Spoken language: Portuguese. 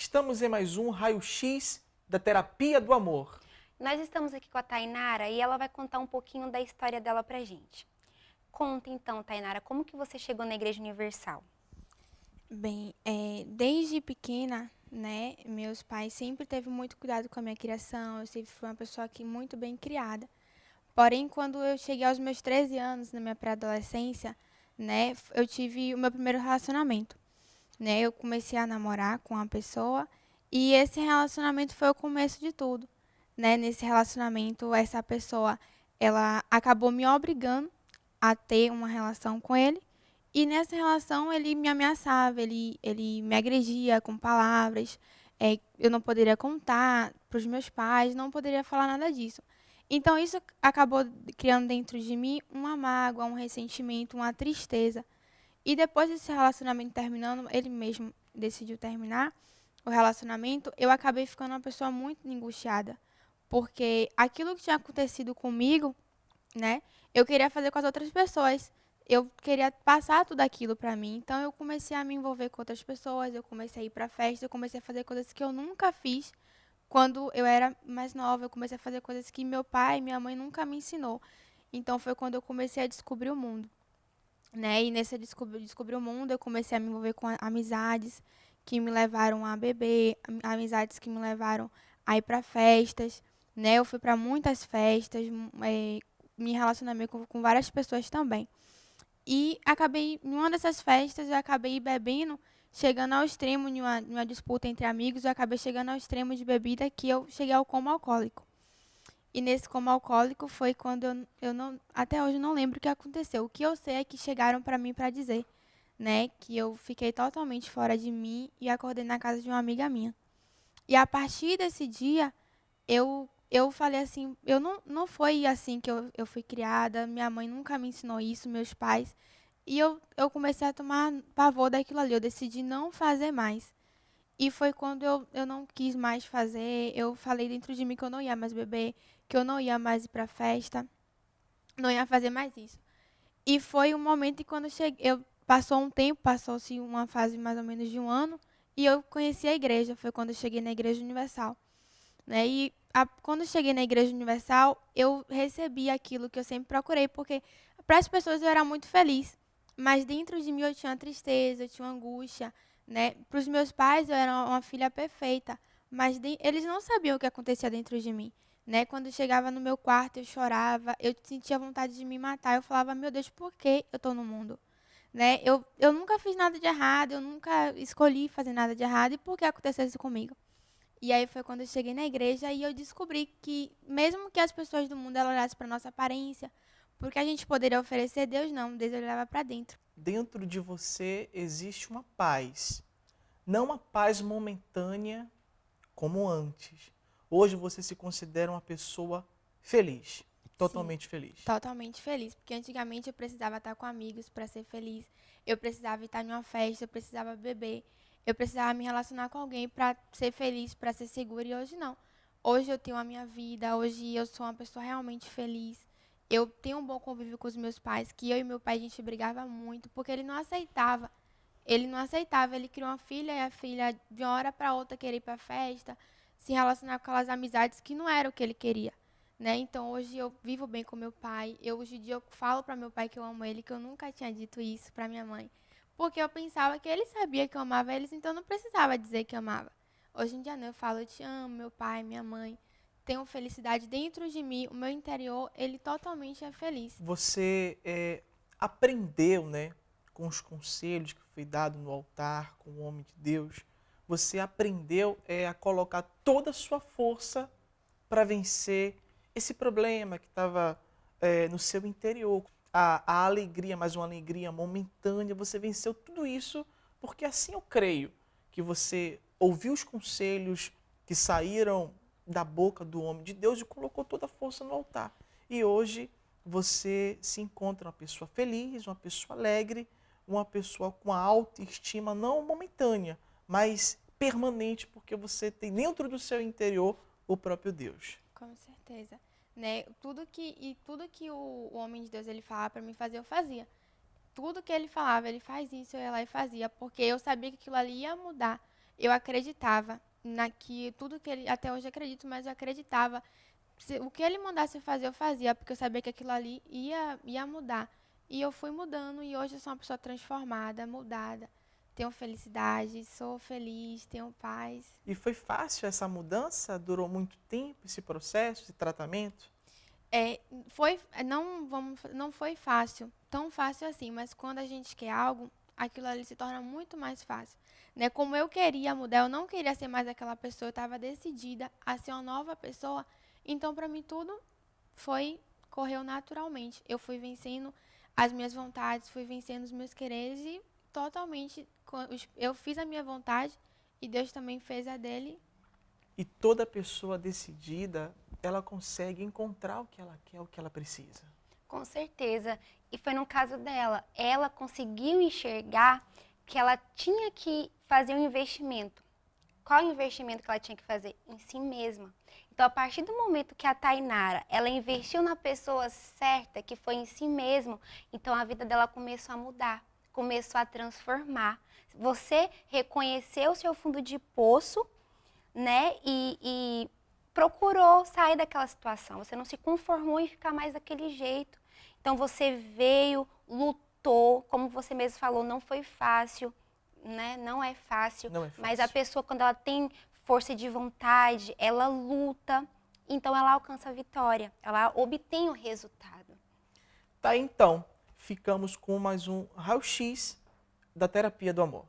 Estamos em mais um raio-x da terapia do amor. Nós estamos aqui com a Tainara e ela vai contar um pouquinho da história dela pra gente. Conta então, Tainara, como que você chegou na Igreja Universal? Bem, desde pequena, né, meus pais sempre teve muito cuidado com a minha criação, eu sempre fui uma pessoa que muito bem criada. Porém, quando eu cheguei aos meus 13 anos, na minha pré-adolescência, né, eu tive o meu primeiro relacionamento, né? Eu comecei a namorar com uma pessoa e esse relacionamento foi o começo de tudo, né? Nesse relacionamento, essa pessoa, ela acabou me obrigando a ter uma relação com ele. E nessa relação ele me ameaçava, ele me agredia com palavras, eu não poderia contar para os meus pais, não poderia falar nada disso. Então isso acabou criando dentro de mim uma mágoa, um ressentimento, uma tristeza. E depois desse relacionamento terminando, ele mesmo decidiu terminar o relacionamento, eu acabei ficando uma pessoa muito angustiada. Porque aquilo que tinha acontecido comigo, né? Eu queria fazer com as outras pessoas. Eu queria passar tudo aquilo para mim. Então eu comecei a me envolver com outras pessoas, eu comecei a ir para festa, eu comecei a fazer coisas que eu nunca fiz quando eu era mais nova. Eu comecei a fazer coisas que meu pai e minha mãe nunca me ensinou. Então foi quando eu comecei a descobrir o mundo, né? E nesse descobrir o mundo, eu comecei a me envolver com amizades que me levaram a beber, amizades que me levaram a ir para festas, né? Eu fui para muitas festas, me relacionei com várias pessoas também. E acabei, em uma dessas festas, eu acabei bebendo, chegando ao extremo, em uma disputa entre amigos, eu acabei chegando ao extremo de bebida que eu cheguei ao coma alcoólico. E nesse coma alcoólico foi quando eu não, até hoje não lembro o que aconteceu. O que eu sei é que chegaram para mim para dizer, né, que eu fiquei totalmente fora de mim e acordei na casa de uma amiga minha. E a partir desse dia, eu falei assim, não foi assim que eu fui criada, minha mãe nunca me ensinou isso, meus pais. E eu comecei a tomar pavor daquilo ali, eu decidi não fazer mais. E foi quando eu não quis mais fazer, eu falei dentro de mim que eu não ia mais beber, que eu não ia mais ir pra festa, não ia fazer mais isso. E foi um momento em quando passou um tempo, passou-se uma fase mais ou menos de um ano, e eu conheci a igreja, foi quando eu cheguei na Igreja Universal, né? E quando eu cheguei na Igreja Universal, eu recebi aquilo que eu sempre procurei, porque para as pessoas eu era muito feliz, mas dentro de mim eu tinha tristeza, eu tinha angústia, né? Para os meus pais eu era uma filha perfeita, mas eles não sabiam o que acontecia dentro de mim, né? Quando eu chegava no meu quarto, eu chorava, eu sentia vontade de me matar, eu falava, meu Deus, por que eu estou no mundo? Né? Eu nunca fiz nada de errado, eu nunca escolhi fazer nada de errado, e por que aconteceu isso comigo? E aí foi quando eu cheguei na igreja e eu descobri que, mesmo que as pessoas do mundo olhassem para nossa aparência, porque a gente poderia oferecer, Deus não, Deus olhava para dentro. Dentro de você existe uma paz, não uma paz momentânea como antes. Hoje você se considera uma pessoa feliz, Sim, totalmente feliz. totalmente feliz, porque antigamente eu precisava estar com amigos para ser feliz, eu precisava estar em uma festa, eu precisava beber, eu precisava me relacionar com alguém para ser feliz, para ser segura, e hoje não. Hoje eu tenho a minha vida, hoje eu sou uma pessoa realmente feliz. Eu tenho um bom convívio com os meus pais, que eu e meu pai a gente brigava muito, porque ele não aceitava. Ele não aceitava, ele criou uma filha e a filha de uma hora para outra queria ir para festa, se relacionar com aquelas amizades que não era o que ele queria, né? Então hoje eu vivo bem com meu pai. Hoje em dia eu falo para meu pai que eu amo ele, que eu nunca tinha dito isso para minha mãe, porque eu pensava que ele sabia que eu amava eles, então eu não precisava dizer que amava. Hoje em dia não, eu falo, eu te amo, meu pai, minha mãe. Tenho felicidade dentro de mim, o meu interior, ele totalmente é feliz. Você aprendeu, né, com os conselhos que foi dado no altar, com o homem de Deus, você aprendeu a colocar toda a sua força para vencer esse problema que estava no seu interior. A alegria, mas uma alegria momentânea, você venceu tudo isso, porque assim eu creio que você ouviu os conselhos que saíram da boca do homem de Deus e colocou toda a força no altar. E hoje você se encontra uma pessoa feliz, uma pessoa alegre, uma pessoa com a autoestima não momentânea, mas permanente, porque você tem dentro do seu interior o próprio Deus. Com certeza, né? Tudo que o homem de Deus ele falava para mim fazer, eu fazia. Tudo que ele falava, ele faz isso, eu ia lá e fazia, porque eu sabia que aquilo ali ia mudar. eu acreditava tudo que ele, até hoje acredito, mas eu acreditava. O que ele mandasse fazer, eu fazia, porque eu sabia que aquilo ali ia mudar. E eu fui mudando, e hoje eu sou uma pessoa transformada, mudada. Tenho felicidade, sou feliz, tenho paz. E foi fácil essa mudança? Durou muito tempo esse processo de tratamento? Não foi fácil, tão fácil assim, mas quando a gente quer algo, aquilo ali se torna muito mais fácil. Né? Como eu queria mudar, eu não queria ser mais aquela pessoa, eu estava decidida a ser uma nova pessoa, então para mim tudo correu naturalmente. Eu fui vencendo as minhas vontades, fui vencendo os meus quereres e totalmente eu fiz a minha vontade e Deus também fez a dele. E toda pessoa decidida, ela consegue encontrar o que ela quer, o que ela precisa. Com certeza. E foi no caso dela. Ela conseguiu enxergar que ela tinha que fazer um investimento. Qual o investimento que ela tinha que fazer? Em si mesma. Então, a partir do momento que a Tainara, ela investiu na pessoa certa, que foi em si mesmo, então a vida dela começou a mudar, começou a transformar. Você reconheceu o seu fundo de poço, né? E procurou sair daquela situação. Você não se conformou em ficar mais daquele jeito. Então você veio, lutou, como você mesmo falou, não foi fácil, né? Não é fácil. Não é fácil. Mas a pessoa, quando ela tem força de vontade, ela luta, então ela alcança a vitória, ela obtém o resultado. Tá, então, ficamos com mais um raio-x da terapia do amor.